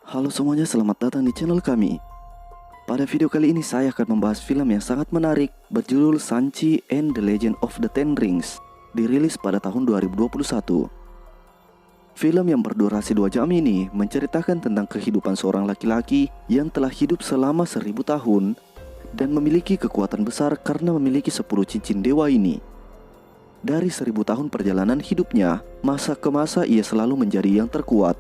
Halo semuanya, selamat datang di channel kami. Pada video kali ini saya akan membahas film yang sangat menarik berjudul Shang-Chi and the Legend of the Ten Rings, dirilis pada tahun 2021. Film yang berdurasi 2 jam ini menceritakan tentang kehidupan seorang laki-laki yang telah hidup selama 1000 tahun dan memiliki kekuatan besar karena memiliki 10 cincin dewa ini. Dari 1000 tahun perjalanan hidupnya, masa ke masa ia selalu menjadi yang terkuat.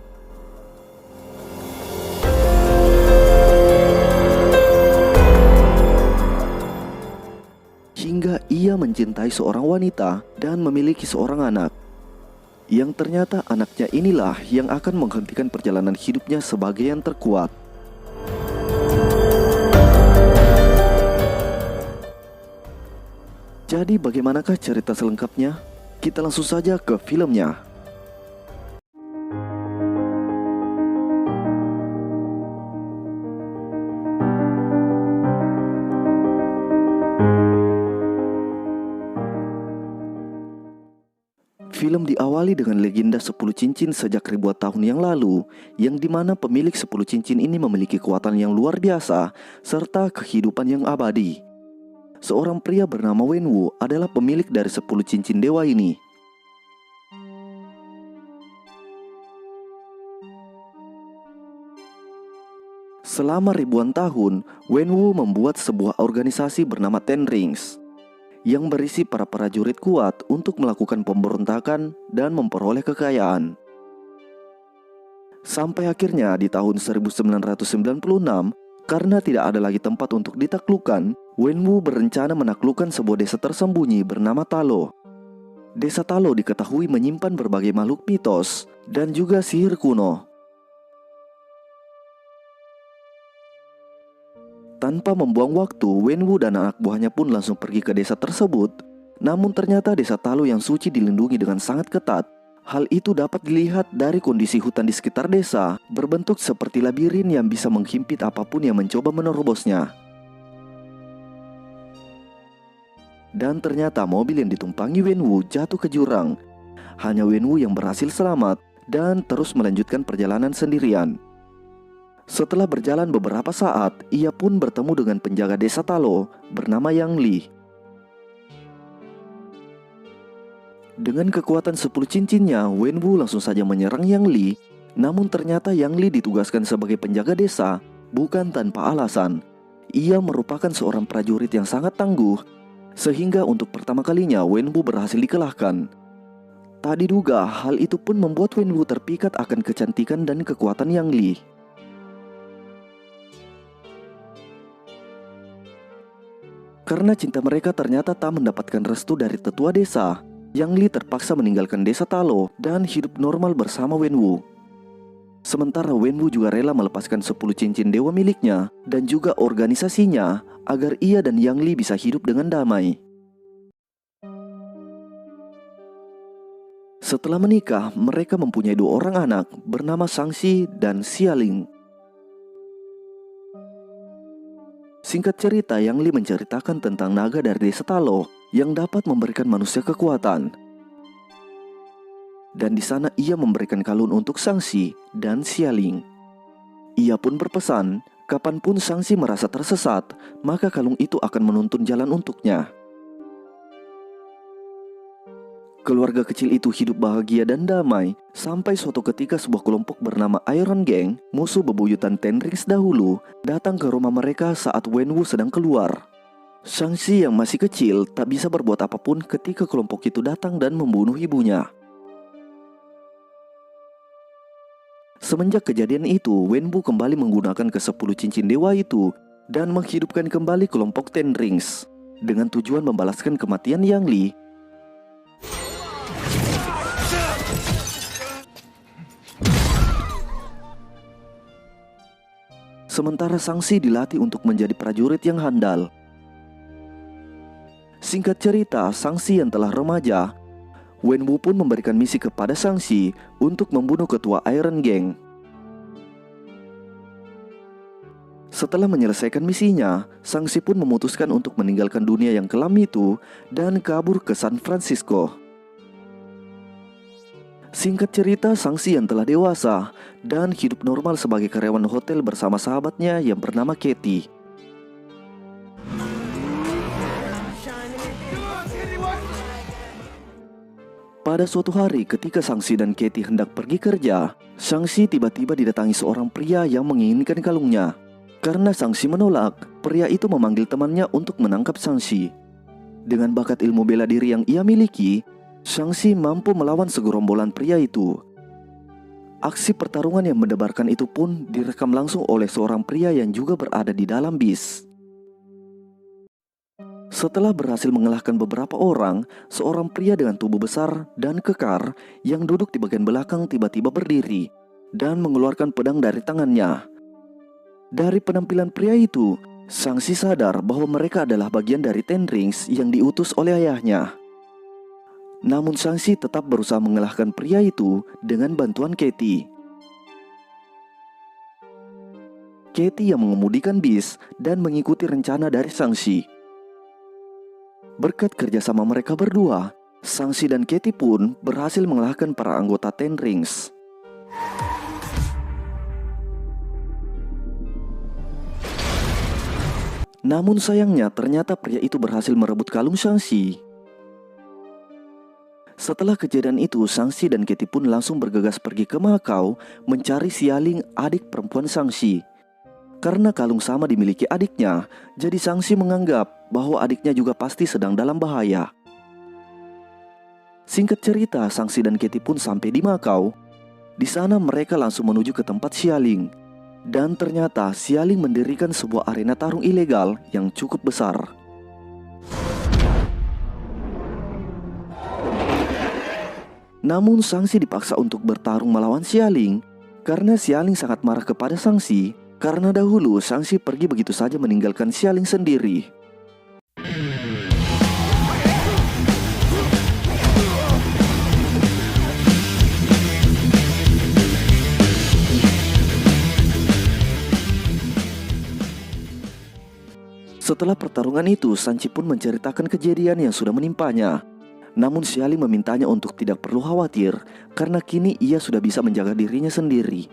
Hingga ia mencintai seorang wanita dan memiliki seorang anak. Yang ternyata anaknya inilah yang akan menghentikan perjalanan hidupnya sebagai yang terkuat. Jadi bagaimanakah cerita selengkapnya? Kita langsung saja ke filmnya. Film diawali dengan legenda 10 cincin sejak ribuan tahun yang lalu, yang dimana pemilik 10 cincin ini memiliki kekuatan yang luar biasa, serta kehidupan yang abadi. Seorang pria bernama Wenwu adalah pemilik dari 10 cincin dewa ini. Selama ribuan tahun, Wenwu membuat sebuah organisasi bernama Ten Rings, yang berisi para prajurit kuat untuk melakukan pemberontakan dan memperoleh kekayaan. Sampai akhirnya di tahun 1996, karena tidak ada lagi tempat untuk ditaklukkan, Wenwu berencana menaklukkan sebuah desa tersembunyi bernama Talo. Desa Talo diketahui menyimpan berbagai makhluk mitos dan juga sihir kuno. Tanpa membuang waktu, Wenwu dan anak buahnya pun langsung pergi ke desa tersebut. Namun ternyata desa Talo yang suci dilindungi dengan sangat ketat. Hal itu dapat dilihat dari kondisi hutan di sekitar desa, berbentuk seperti labirin yang bisa menghimpit apapun yang mencoba menerobosnya. Dan ternyata mobil yang ditumpangi Wenwu jatuh ke jurang. Hanya Wenwu yang berhasil selamat dan terus melanjutkan perjalanan sendirian. Setelah berjalan beberapa saat, ia pun bertemu dengan penjaga desa Talo bernama Yang Li. Dengan kekuatan 10 cincinnya, Wenwu langsung saja menyerang Yang Li. Namun ternyata Yang Li ditugaskan sebagai penjaga desa bukan tanpa alasan. Ia merupakan seorang prajurit yang sangat tangguh, sehingga untuk pertama kalinya Wenwu berhasil dikalahkan. Tak diduga, hal itu pun membuat Wenwu terpikat akan kecantikan dan kekuatan Yang Li. Karena cinta mereka ternyata tak mendapatkan restu dari tetua desa, Yang Li terpaksa meninggalkan desa Talo dan hidup normal bersama Wenwu. Sementara Wenwu juga rela melepaskan 10 cincin dewa miliknya dan juga organisasinya agar ia dan Yang Li bisa hidup dengan damai. Setelah menikah, mereka mempunyai 2 orang anak bernama Shang-Chi dan Xialing. Singkat cerita, Yang Li menceritakan tentang naga dari desa Talo yang dapat memberikan manusia kekuatan. Dan di sana ia memberikan kalung untuk Shang-Chi dan Xialing. Ia pun berpesan, kapanpun Shang-Chi merasa tersesat, maka kalung itu akan menuntun jalan untuknya. Keluarga kecil itu hidup bahagia dan damai sampai suatu ketika sebuah kelompok bernama Iron Gang, musuh bebuyutan Ten Rings dahulu, datang ke rumah mereka saat Wenwu sedang keluar. Shang-Chi yang masih kecil tak bisa berbuat apapun ketika kelompok itu datang dan membunuh ibunya. Semenjak kejadian itu, Wenwu kembali menggunakan ke-10 cincin dewa itu dan menghidupkan kembali kelompok Ten Rings dengan tujuan membalaskan kematian Yang Li. Sementara Shang-Chi dilatih untuk menjadi prajurit yang handal. Singkat cerita, Shang-Chi yang telah remaja, Wenwu pun memberikan misi kepada Shang-Chi untuk membunuh ketua Iron Gang. Setelah menyelesaikan misinya, Shang-Chi pun memutuskan untuk meninggalkan dunia yang kelam itu dan kabur ke San Francisco. Singkat cerita, Sangsi yang telah dewasa dan hidup normal sebagai karyawan hotel bersama sahabatnya yang bernama Katie. Pada suatu hari ketika Sangsi dan Katie hendak pergi kerja, Sangsi tiba-tiba didatangi seorang pria yang menginginkan kalungnya. Karena Sangsi menolak, pria itu memanggil temannya untuk menangkap Sangsi. Dengan bakat ilmu bela diri yang ia miliki, Sangsi mampu melawan segerombolan pria itu. Aksi pertarungan yang mendebarkan itu pun direkam langsung oleh seorang pria yang juga berada di dalam bis. Setelah berhasil mengalahkan beberapa orang, seorang pria dengan tubuh besar dan kekar yang duduk di bagian belakang tiba-tiba berdiri dan mengeluarkan pedang dari tangannya. Dari penampilan pria itu, Sangsi sadar bahwa mereka adalah bagian dari Ten Rings yang diutus oleh ayahnya. Namun Sangsi tetap berusaha mengalahkan pria itu dengan bantuan Katie. Katie yang mengemudikan bis dan mengikuti rencana dari Sangsi. Berkat kerjasama mereka berdua, Sangsi dan Katie pun berhasil mengalahkan para anggota Ten Rings. Namun sayangnya ternyata pria itu berhasil merebut kalung Sangsi. Setelah kejadian itu, Sangsi dan Katie pun langsung bergegas pergi ke Macau mencari Xialing, adik perempuan Sangsi. Karena kalung sama dimiliki adiknya, jadi Sangsi menganggap bahwa adiknya juga pasti sedang dalam bahaya. Singkat cerita, Sangsi dan Katie pun sampai di Macau. Di sana mereka langsung menuju ke tempat Xialing. Dan ternyata Xialing mendirikan sebuah arena tarung ilegal yang cukup besar. Namun Sangsi dipaksa untuk bertarung melawan Xialing karena Xialing sangat marah kepada Sangsi. Karena dahulu Sangsi pergi begitu saja meninggalkan Xialing sendiri. Setelah pertarungan itu, Sanchi pun menceritakan kejadian yang sudah menimpanya. Namun Xialing memintanya untuk tidak perlu khawatir karena kini ia sudah bisa menjaga dirinya sendiri.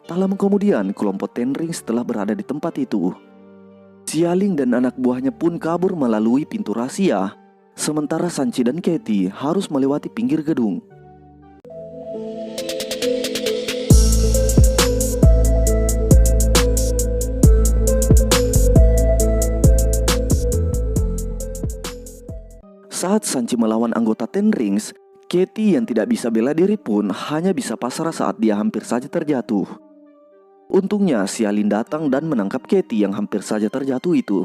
Tak lama kemudian, kelompok Ten Rings telah berada di tempat itu. Xialing dan anak buahnya pun kabur melalui pintu rahasia, sementara Sanchi dan Katie harus melewati pinggir gedung. Saat Sanchi melawan anggota Ten Rings, Katie yang tidak bisa bela diri pun hanya bisa pasrah saat dia hampir saja terjatuh. Untungnya Xialing datang dan menangkap Katie yang hampir saja terjatuh itu.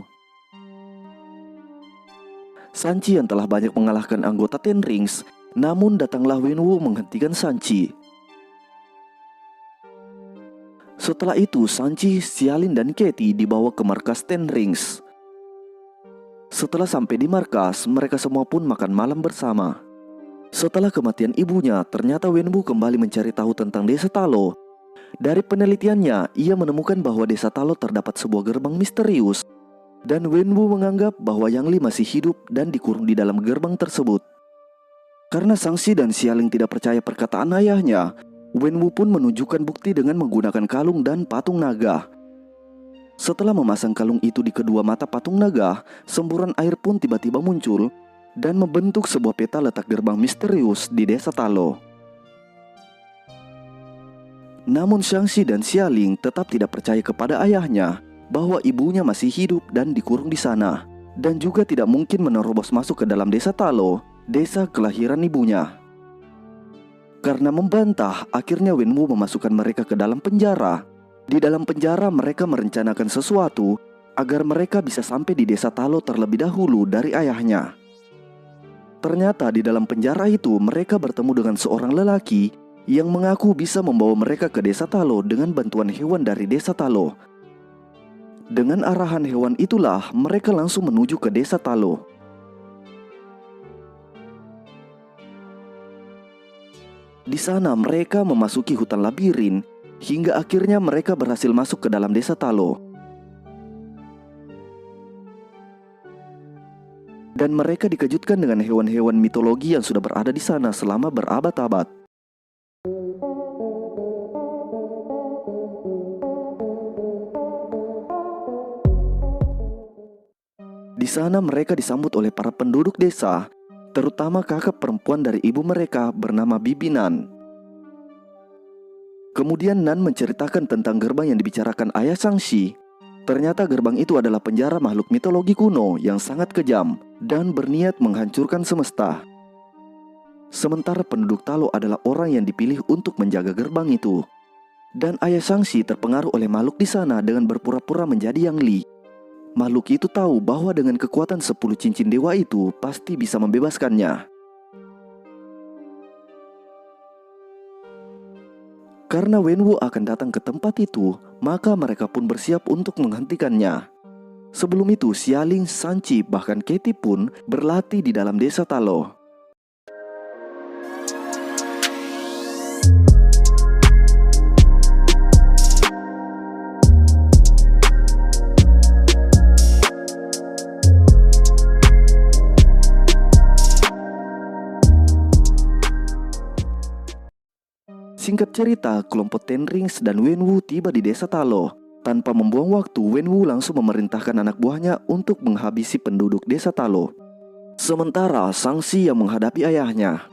Sanchi yang telah banyak mengalahkan anggota Ten Rings, namun datanglah Wenwu menghentikan Sanchi. Setelah itu Sanchi, Xialing dan Katie dibawa ke markas Ten Rings. Setelah sampai di markas, mereka semua pun makan malam bersama. Setelah kematian ibunya, ternyata Wenwu kembali mencari tahu tentang desa Talo. Dari penelitiannya, ia menemukan bahwa desa Talo terdapat sebuah gerbang misterius. Dan Wenwu menganggap bahwa Yang Li masih hidup dan dikurung di dalam gerbang tersebut. Karena Sangsi dan Xialing tidak percaya perkataan ayahnya, Wenwu pun menunjukkan bukti dengan menggunakan kalung dan patung naga. Setelah memasang kalung itu di kedua mata patung naga, semburan air pun tiba-tiba muncul dan membentuk sebuah peta letak gerbang misterius di desa Talo. Namun Sangsi dan Xialing tetap tidak percaya kepada ayahnya bahwa ibunya masih hidup dan dikurung di sana, dan juga tidak mungkin menerobos masuk ke dalam desa Talo, desa kelahiran ibunya. Karena membantah, akhirnya Wenwu memasukkan mereka ke dalam penjara. Di dalam penjara mereka merencanakan sesuatu agar mereka bisa sampai di desa Talo terlebih dahulu dari ayahnya. Ternyata di dalam penjara itu mereka bertemu dengan seorang lelaki yang mengaku bisa membawa mereka ke desa Talo dengan bantuan hewan dari desa Talo. Dengan arahan hewan itulah mereka langsung menuju ke desa Talo. Di sana mereka memasuki hutan labirin hingga akhirnya mereka berhasil masuk ke dalam desa Talo. Dan mereka dikejutkan dengan hewan-hewan mitologi yang sudah berada di sana selama berabad-abad. Di sana mereka disambut oleh para penduduk desa, terutama kakak perempuan dari ibu mereka bernama Bibi Nan. Kemudian Nan menceritakan tentang gerbang yang dibicarakan ayah Shang-Chi. Ternyata gerbang itu adalah penjara makhluk mitologi kuno yang sangat kejam dan berniat menghancurkan semesta. Sementara penduduk Talo adalah orang yang dipilih untuk menjaga gerbang itu. Dan ayah Shang-Chi terpengaruh oleh makhluk di sana dengan berpura-pura menjadi Yang Li. Makhluk itu tahu bahwa dengan kekuatan 10 cincin dewa itu pasti bisa membebaskannya. Karena Wenwu akan datang ke tempat itu, maka mereka pun bersiap untuk menghentikannya. Sebelum itu, Xialing, Sanchi, bahkan Katie pun berlatih di dalam desa Talo. Singkat cerita, kelompok Ten Rings dan Wenwu tiba di desa Talo. Tanpa membuang waktu, Wenwu langsung memerintahkan anak buahnya untuk menghabisi penduduk desa Talo. Sementara Shang-Chi yang menghadapi ayahnya.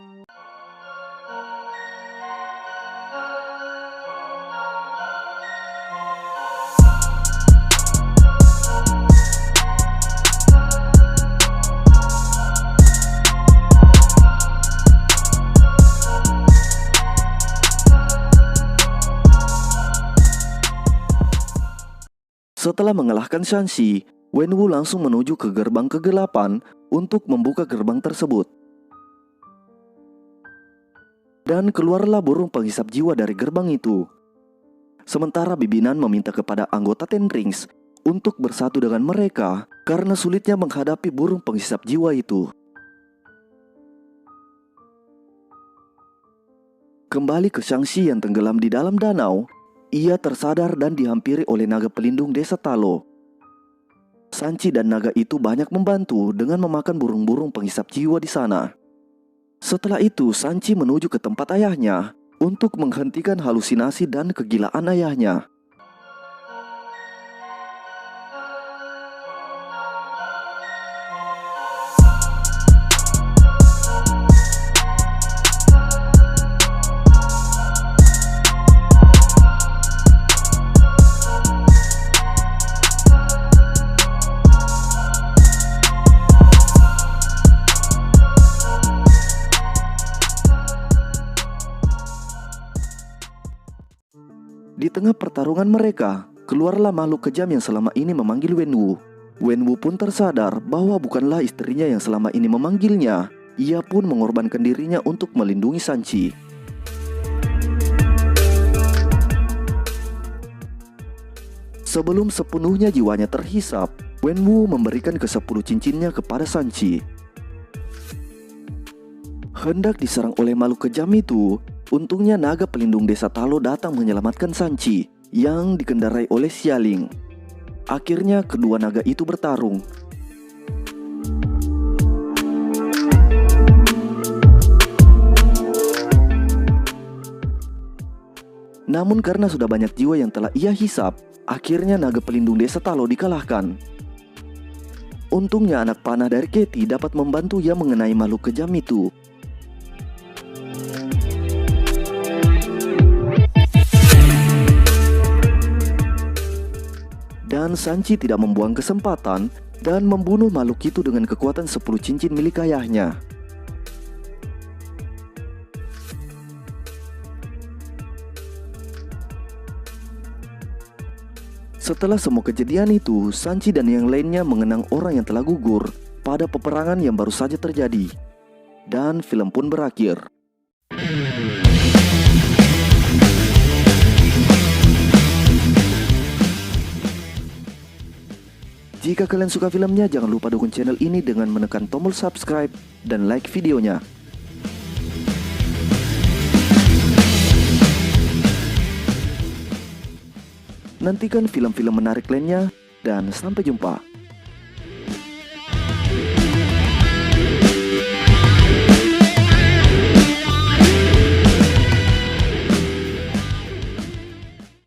Setelah mengalahkan Shang-Chi, Wenwu langsung menuju ke gerbang kegelapan untuk membuka gerbang tersebut. Dan keluarlah burung penghisap jiwa dari gerbang itu. Sementara Bibi Nan meminta kepada anggota Ten Rings untuk bersatu dengan mereka karena sulitnya menghadapi burung penghisap jiwa itu. Kembali ke Shang-Chi yang tenggelam di dalam danau, ia tersadar dan dihampiri oleh naga pelindung desa Talo. Sanchi dan naga itu banyak membantu dengan memakan burung-burung penghisap jiwa di sana. Setelah itu, Sanchi menuju ke tempat ayahnya untuk menghentikan halusinasi dan kegilaan ayahnya. Di tengah pertarungan mereka, keluarlah makhluk kejam yang selama ini memanggil Wenwu. Wenwu pun tersadar bahwa bukanlah istrinya yang selama ini memanggilnya. Ia pun mengorbankan dirinya untuk melindungi Sanchi. Sebelum sepenuhnya jiwanya terhisap, Wenwu memberikan ke-10 cincinnya kepada Sanchi. Hendak diserang oleh makhluk kejam itu, untungnya naga pelindung desa Talo datang menyelamatkan Sanchi yang dikendarai oleh Xialing. Akhirnya kedua naga itu bertarung. Namun karena sudah banyak jiwa yang telah ia hisap, akhirnya naga pelindung desa Talo dikalahkan. Untungnya anak panah dari Katie dapat membantu ia mengenai makhluk kejam itu. Dan Sanchi tidak membuang kesempatan dan membunuh makhluk itu dengan kekuatan 10 cincin milik ayahnya. Setelah semua kejadian itu, Sanchi dan yang lainnya mengenang orang yang telah gugur pada peperangan yang baru saja terjadi. Dan film pun berakhir. Jika kalian suka filmnya, jangan lupa dukung channel ini dengan menekan tombol subscribe dan like videonya. Nantikan film-film menarik lainnya dan sampai jumpa.